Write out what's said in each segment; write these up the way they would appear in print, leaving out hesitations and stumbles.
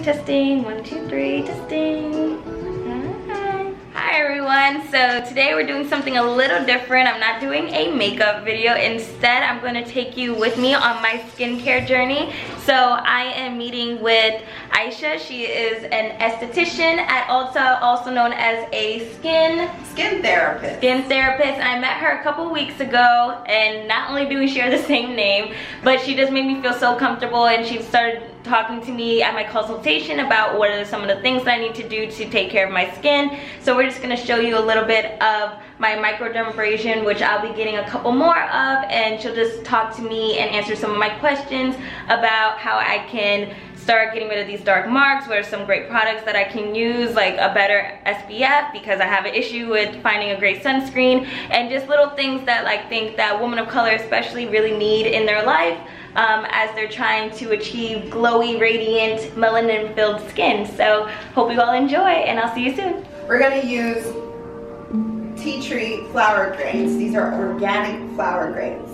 Testing, 1, 2, 3, testing. Hi everyone, so today we're doing something a little different. I'm not doing a makeup video. Instead, I'm going to take you with me on my skincare journey. So I am meeting with Aisha. She is an esthetician at Ulta, also known as a skin therapist. And I met her a couple weeks ago, and not only do we share the same name, but she just made me feel so comfortable, and she started talking to me at my consultation about what are some of the things that I need to do to take care of my skin. So we're just going to show you a little bit of my microdermabrasion, which I'll be getting a couple more of, and she'll just talk to me and answer some of my questions about how I can start getting rid of these dark marks, what are some great products that I can use, like a better SPF because I have an issue with finding a great sunscreen, and just little things that I think that women of color especially really need in their life as they're trying to achieve glowy, radiant, melanin-filled skin. So hope you all enjoy, and I'll see you soon. We're going to use tea tree flower grains. These are organic flower grains.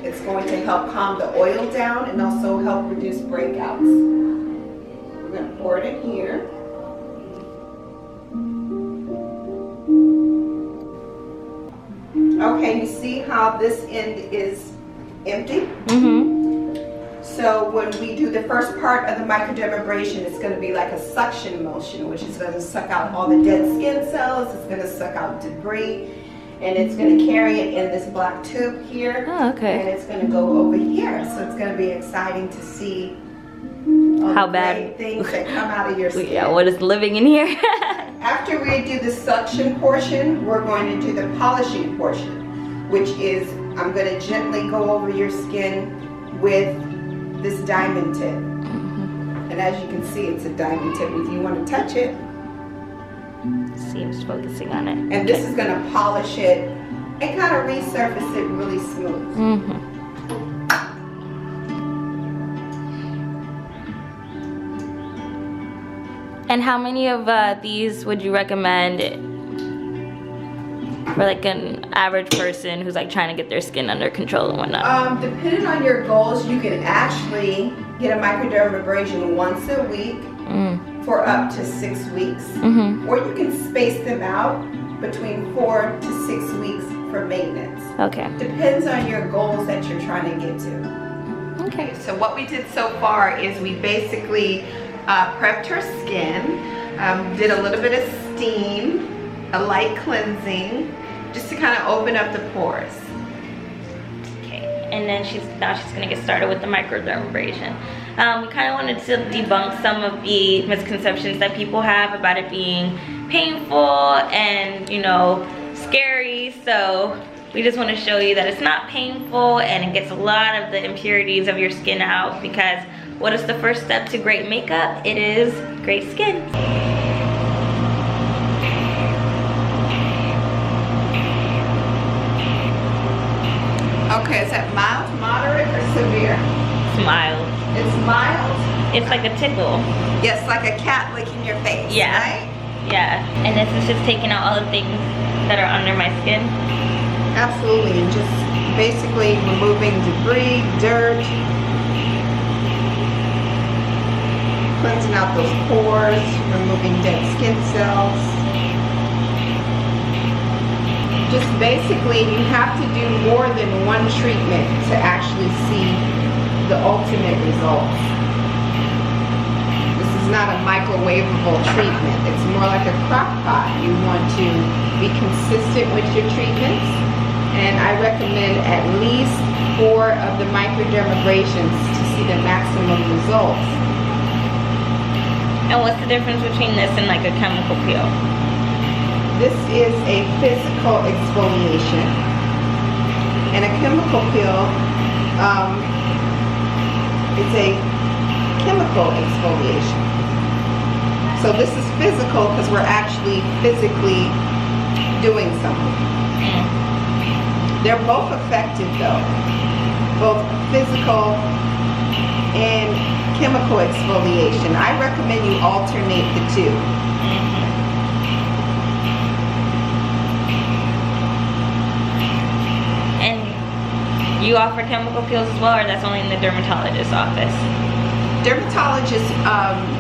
It's going to help calm the oil down and also help reduce breakouts. We're going to pour it in here. Okay, you see how this end is empty? So when we do the first part of the microdermabrasion, it's going to be like a suction motion, which is going to suck out all the dead skin cells. It's going to suck out debris, and it's going to carry it in this black tube here. Oh, okay. And it's going to go over here. So it's going to be exciting to see all how the bad things that come out of your skin. Yeah, what is living in here? After we do the suction portion, we're going to do the polishing portion, which is I'm going to gently go over your skin with this diamond tip. And as you can see, it's a diamond tip. If you want to touch it, see, I'm just focusing on it. and this is going to polish it and kind of resurface it really smooth. And how many of these would you recommend for like an average person who's like trying to get their skin under control and whatnot? Depending on your goals, you can actually get a microdermabrasion once a week for up to 6 weeks. Or you can space them out between 4 to 6 weeks for maintenance. Okay. Depends on your goals that you're trying to get to. Okay. So what we did so far is we basically prepped her skin, did a little bit of steam, a light cleansing, just to kind of open up the pores. Okay, and then now she's gonna get started with the microdermabrasion. We kind of wanted to debunk some of the misconceptions that people have about it being painful and, you know, scary. So we just want to show you that it's not painful, and it gets a lot of the impurities of your skin out, because what is the first step to great makeup? It is great skin. Okay, is that mild, moderate, or severe? It's mild. It's mild? It's like a tickle. Yes, like a cat licking your face, Yeah. right? Yeah, and this is just taking out all the things that are under my skin. Absolutely, and just basically removing debris, dirt, cleansing out those pores, removing dead skin cells. Just basically, you have to do more than one treatment to actually see the ultimate results. This is not a microwavable treatment. It's more like a crock pot. You want to be consistent with your treatments, and I recommend at least 4 of the microdermabrasions to see the maximum results. And what's the difference between this and like a chemical peel? This is a physical exfoliation, and a chemical peel is a chemical exfoliation. So this is physical because we're actually physically doing something. They're both effective though, both physical and chemical exfoliation. I recommend you alternate the two. And you offer chemical peels as well, or that's only in the dermatologist's office? dermatologists,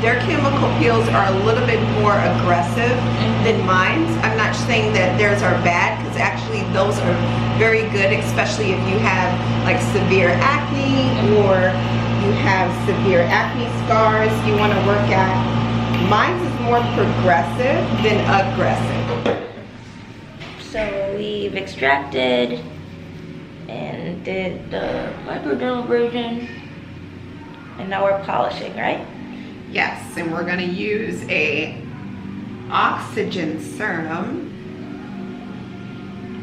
their chemical peels are a little bit more aggressive than mine. I'm not saying that theirs are bad, because actually those are very good, especially if you have like severe acne or you have severe acne scars you want to work at. Mine is more progressive than aggressive. So we've extracted and did the microdermabrasion, and now we're polishing, right? Yes, and we're going to use a oxygen serum,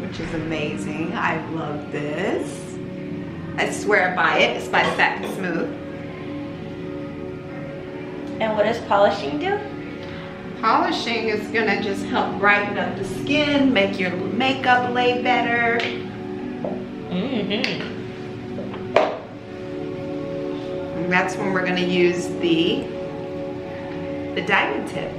which is amazing. I love this. I swear by it. It's by Satin Smooth. And what does polishing do? Polishing is going to just help brighten up the skin, make your makeup lay better. And that's when we're going to use the diamond tip.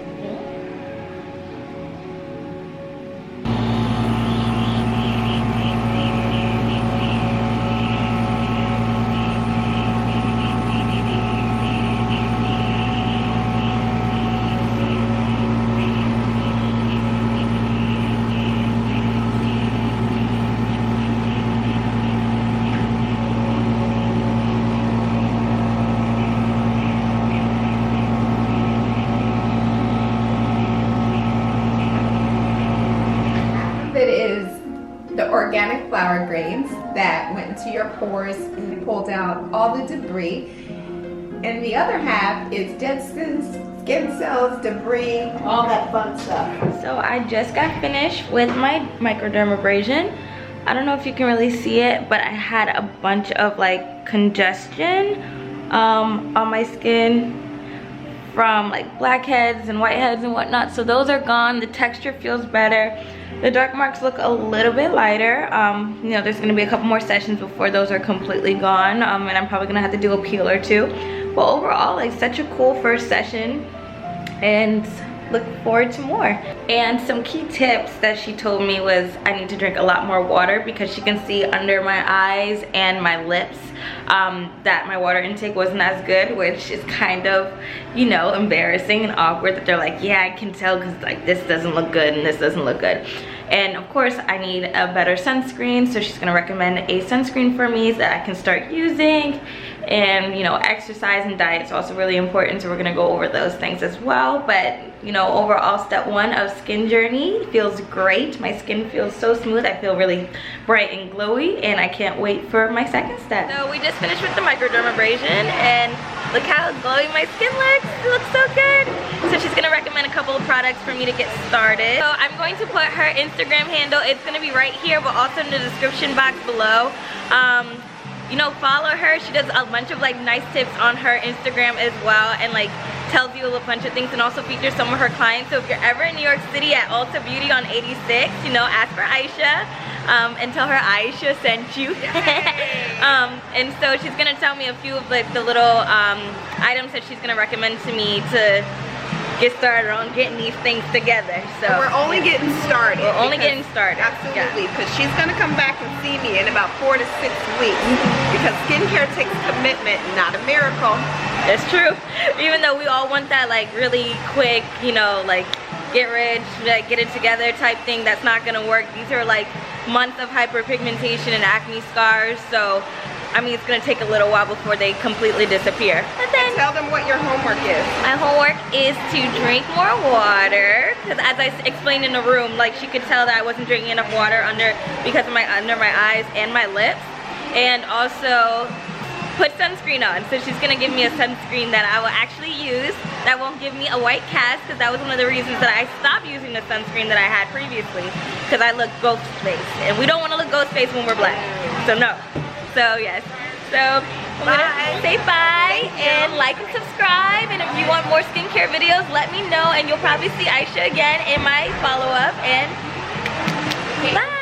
Organic flower grains that went into your pores and pulled out all the debris, and the other half is dead skin cells, debris, all that fun stuff. So I just got finished with my microdermabrasion. I don't know if you can really see it, but I had a bunch of like congestion on my skin from like blackheads and whiteheads and whatnot. So those are gone. The texture feels better. The dark marks look a little bit lighter. You know, there's gonna be a couple more sessions before those are completely gone, and I'm probably gonna have to do a peel or two. But overall, like, such a cool first session, and look forward to more. And some key tips that she told me was I need to drink a lot more water, because she can see under my eyes and my lips that my water intake wasn't as good, which is kind of, you know, embarrassing and awkward that they're like, yeah, I can tell, because like this doesn't look good and this doesn't look good. And of course I need a better sunscreen, so she's gonna recommend a sunscreen for me that I can start using. And you know, exercise and diet is also really important, so we're gonna go over those things as well. But you know, overall, step one of skin journey feels great. My skin feels so smooth. I feel really bright and glowy, and I can't wait for my second step. So we just finished with the microdermabrasion, and look how glowy my skin looks. It looks so good. So she's gonna recommend a couple of products for me to get started. So I'm going to put her Instagram handle. It's gonna be right here, but also in the description box below. You know, follow her. She does a bunch of like nice tips on her Instagram as well, and like tells you a bunch of things, and also features some of her clients. So if you're ever in New York City at Ulta Beauty on 86, you know, ask for Aisha, and tell her Aisha sent you. And so she's gonna tell me a few of like the little items that she's gonna recommend to me to get started on getting these things together. So we're only getting started. We're only getting started. Absolutely, because she's gonna come back and see me in about 4 to 6 weeks. Because skincare takes commitment, not a miracle. It's true. Even though we all want that like really quick, you know, like get rich, like get it together type thing, that's not gonna work. These are like months of hyperpigmentation and acne scars. So I mean, it's gonna take a little while before they completely disappear. And then tell them what your homework is. My homework is to drink more water, because as I explained in the room, like she could tell that I wasn't drinking enough water because of under my eyes and my lips. And also put sunscreen on. So she's gonna give me a sunscreen that I will actually use, that won't give me a white cast, because that was one of the reasons that I stopped using the sunscreen that I had previously, because I look ghost face, and we don't want to look ghost face when we're black. So no. So yes, so I'm gonna say bye and like and subscribe, and if you want more skincare videos, let me know, and you'll probably see Aisha again in my follow-up, and bye.